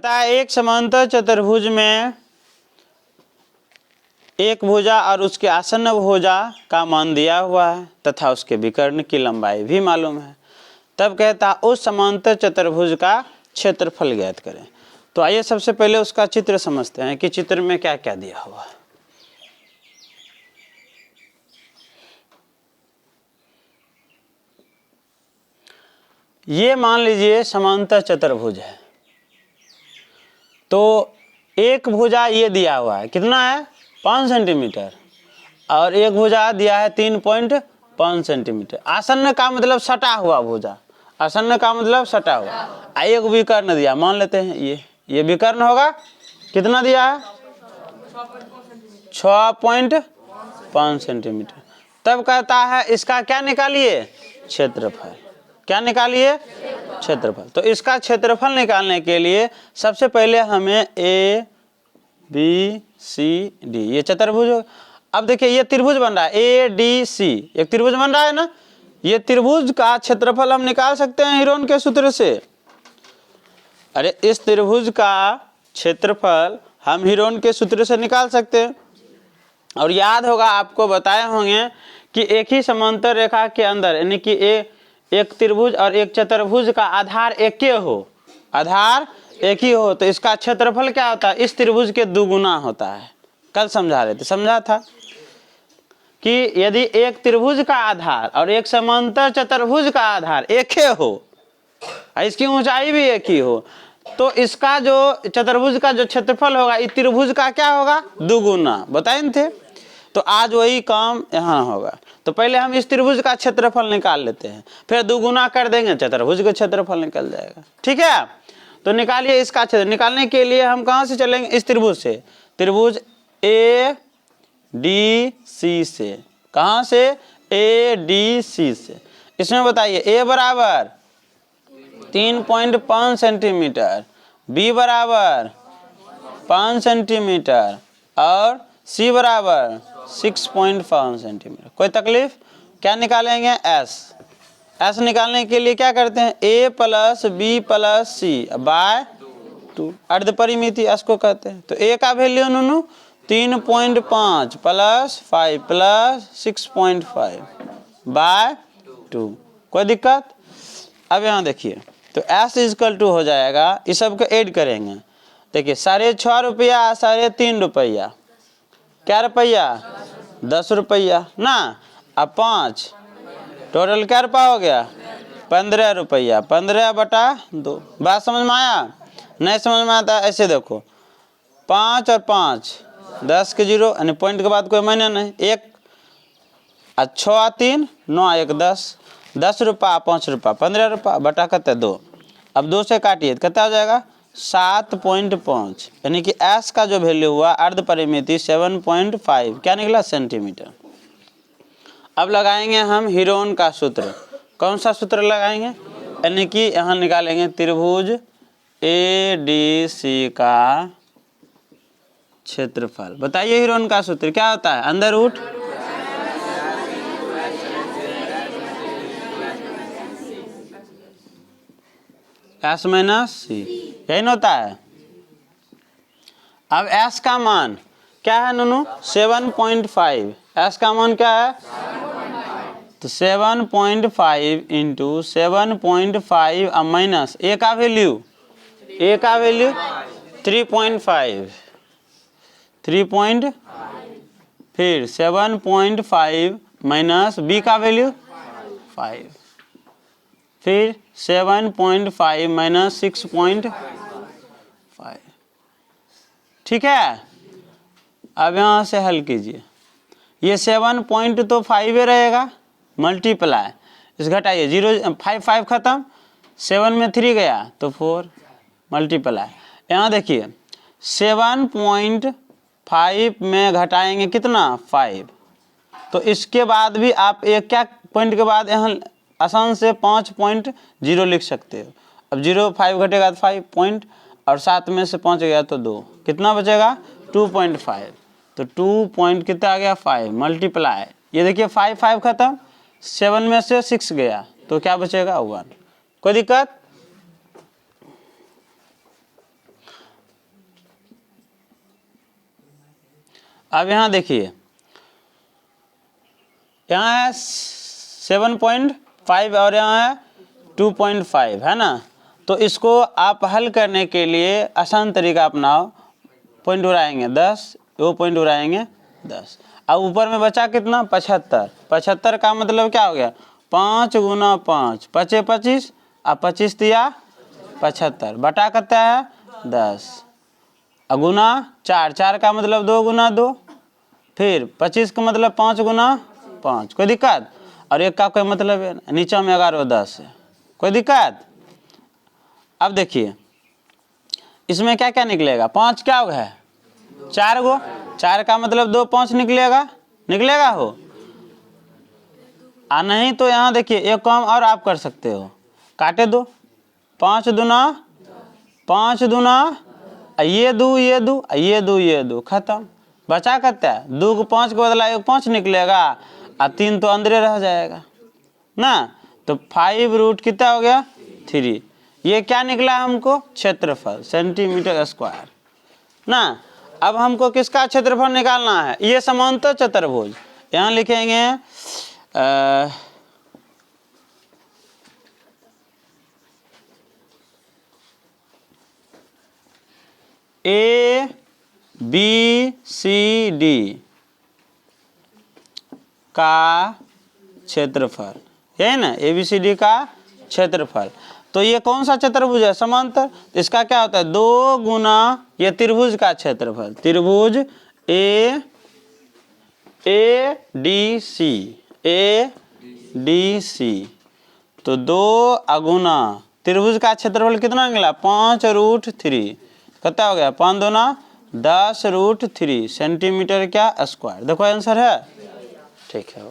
एक समांतर चतुर्भुज में एक भुजा और उसके आसन्न भुजा का मान दिया हुआ है तथा उसके विकर्ण की लंबाई भी मालूम है। तब कहता उस समांतर चतुर्भुज का क्षेत्रफल ज्ञात करें। तो आइए सबसे पहले उसका चित्र समझते हैं कि चित्र में क्या क्या दिया हुआ है। ये मान लीजिए समांतर चतुर्भुज है, तो एक भुजा ये दिया हुआ है, कितना है 5 सेंटीमीटर, और एक भुजा दिया है 3.5 सेंटीमीटर। आसन्न का मतलब सटा हुआ भुजा, आसन्न का मतलब सटा हुआ। एक विकर्ण दिया, मान लेते हैं ये विकर्ण होगा, कितना दिया है 6.5 सेंटीमीटर। तब कहता है इसका क्या निकालिए, क्षेत्रफल। क्या निकालिए, क्षेत्रफल। तो इसका क्षेत्रफल निकालने के लिए सबसे पहले हमें ए बी सी डी, ये चतुर्भुज। अब देखिए ये त्रिभुज बन रहा है ए डी सी, एक त्रिभुज बन रहा है ना। ये त्रिभुज का क्षेत्रफल हम निकाल सकते हैं हीरोन के सूत्र से। अरे इस त्रिभुज का क्षेत्रफल हम हीरोन के सूत्र से निकाल सकते हैं। और याद होगा, आपको बताए होंगे कि एक ही समांतर रेखा के अंदर, यानी कि एक त्रिभुज और एक चतुर्भुज का आधार एक ही हो, आधार एक ही हो, तो इसका क्षेत्रफल क्या होता है, इस त्रिभुज के दुगुना होता है। कल समझा रहे थे, समझा था कि यदि एक त्रिभुज का आधार और एक समांतर चतुर्भुज का आधार एक ही हो, इसकी ऊंचाई भी एक ही हो, तो इसका जो चतुर्भुज का जो क्षेत्रफल होगा इस त्रिभुज का क्या होगा, दुगुना। बताए थे। तो आज वही काम यहाँ होगा। तो पहले हम इस त्रिभुज का क्षेत्रफल निकाल लेते हैं, फिर दुगुना कर देंगे, चतुर्भुज का क्षेत्रफल निकल जाएगा। ठीक है, तो निकालिए इसका क्षेत्र। निकालने के लिए हम कहाँ से चलेंगे, इस त्रिभुज से, त्रिभुज ए डी सी से। कहाँ से, ए डी सी से। इसमें बताइए ए बराबर 3.5 सेंटीमीटर, बी बराबर 5 सेंटीमीटर और सी बराबर 6.5 सेंटीमीटर। कोई तकलीफ। क्या निकालेंगे, एस। एस निकालने के लिए क्या करते हैं, ए प्लस बी प्लस सी बाय 2, अर्ध परिमिति एस को कहते हैं। तो ए का वैल्यू नूनू 3.5 प्लस 5 प्लस 6.5 बाय 2। कोई दिक्कत। अब यहाँ देखिए, तो एस इजकल टू हो जाएगा, इस सब को ऐड करेंगे। देखिए 6.5 रुपया, 3.5 रुपया, क्या रुपया, 10 रुपया ना। अब 5, टोटल क्या रुपया हो गया, 15 रुपया, 15/2। बात समझ में आया, नहीं समझ में आता ऐसे देखो, 5 और 5 10 के 0, यानी पॉइंट के बाद कोई मायने नहीं। 1 और 6 और 3 9 1 10, 10 रुपया 5 रुपया 15 रुपया बटा कहते 2। अब 2 से काटिए, कितना हो जाएगा 7.5, यानी कि एस का जो वैल्यू हुआ अर्ध परिमिति 7.5 क्या निकला, सेंटीमीटर। अब लगाएंगे हम हीरोन का सूत्र। कौन सा सूत्र लगाएंगे, यानी कि यहाँ निकालेंगे त्रिभुज ए डी सी का क्षेत्रफल। बताइए हीरोन का सूत्र क्या होता है, अंदर रूट एस माइनस सी, यही ना होता है। अब एस का मान क्या है नूनू, 7.5। एस का मान क्या है, तो 7.5 इंटू 7.5 अब माइनस ए का वैल्यू, 3.5, फिर 7.5 माइनस बी का वैल्यू 5, फिर 7.5 माइनस 6.5। ठीक है। अब यहाँ से हल कीजिए, ये 7 तो 5 रहेगा, मल्टीप्लाई, इस घटाइए 0 5 खत्म, 7 में 3 गया तो 4, मल्टीप्लाई। यहाँ देखिए 7.5 में घटाएंगे कितना 5, तो इसके बाद भी आप एक क्या पॉइंट के बाद यहाँ आसान से 5.0 लिख सकते हो। अब 0 5 घटेगा तो 5 पॉइंट, और 7 में से 5 गया तो 2, कितना बचेगा 2.5। तो 2 पॉइंट कितना आ गया 5, मल्टीप्लाई, ये देखिए 5 5 खत्म, 7 में से 6 गया तो क्या बचेगा 1। कोई दिक्कत। अब यहाँ देखिए, यहाँ है 7.5 और यहाँ है 2.5, है ना। तो इसको आप हल करने के लिए आसान तरीका अपनाओ। पॉइंट उड़ाएंगे 10, वो पॉइंट उड़ाएंगे 10। अब ऊपर में बचा कितना? 75। 75 का मतलब क्या हो गया? 5 गुना 5 5 25, अब 25 दिया 75, बटा कितना है? 10। गुना 4, 4 का मतलब 2 गुना 2, फिर 25 का मतलब 5 गुना 5। कोई दिक्कत? और एक का कोई मतलब है नीचे में 11 10 है, कोई दिक्कत? अब देखिए इसमें क्या क्या निकलेगा? 5 क्या होगा? 4 गो, 4 का मतलब 2 5 निकलेगा, निकलेगा हो। नहीं तो यहाँ देखिए एक काम और आप कर सकते हो, काटे दो। 5 दूना 5 दूना, ये दो ये दो ये दो ये दो, खत्म। बचा करता है 2 को 5 के बदला 1 5 निकलेगा, और 3 तो अंदर रह जाएगा ना। तो 5 रूट कितना हो गया? 3। ये क्या निकला हमको? क्षेत्रफल, सेंटीमीटर स्क्वायर ना। अब हमको किसका क्षेत्रफल निकालना है? ये समांतर चतुर्भुज। यहाँ लिखेंगे ABCD का क्षेत्रफल, यही ना, ABCD का क्षेत्रफल। तो ये कौन सा चतुर्भुज है? समांतर। इसका क्या होता है? 2 गुना ये त्रिभुज का क्षेत्रफल, त्रिभुज ADC। तो 2 गुना त्रिभुज का क्षेत्रफल कितना निकला? 5 रूट 3। कितना हो गया? 5 दूना 10 रूट 3 सेंटीमीटर क्या? स्क्वायर। देखो आंसर है, ठीक है।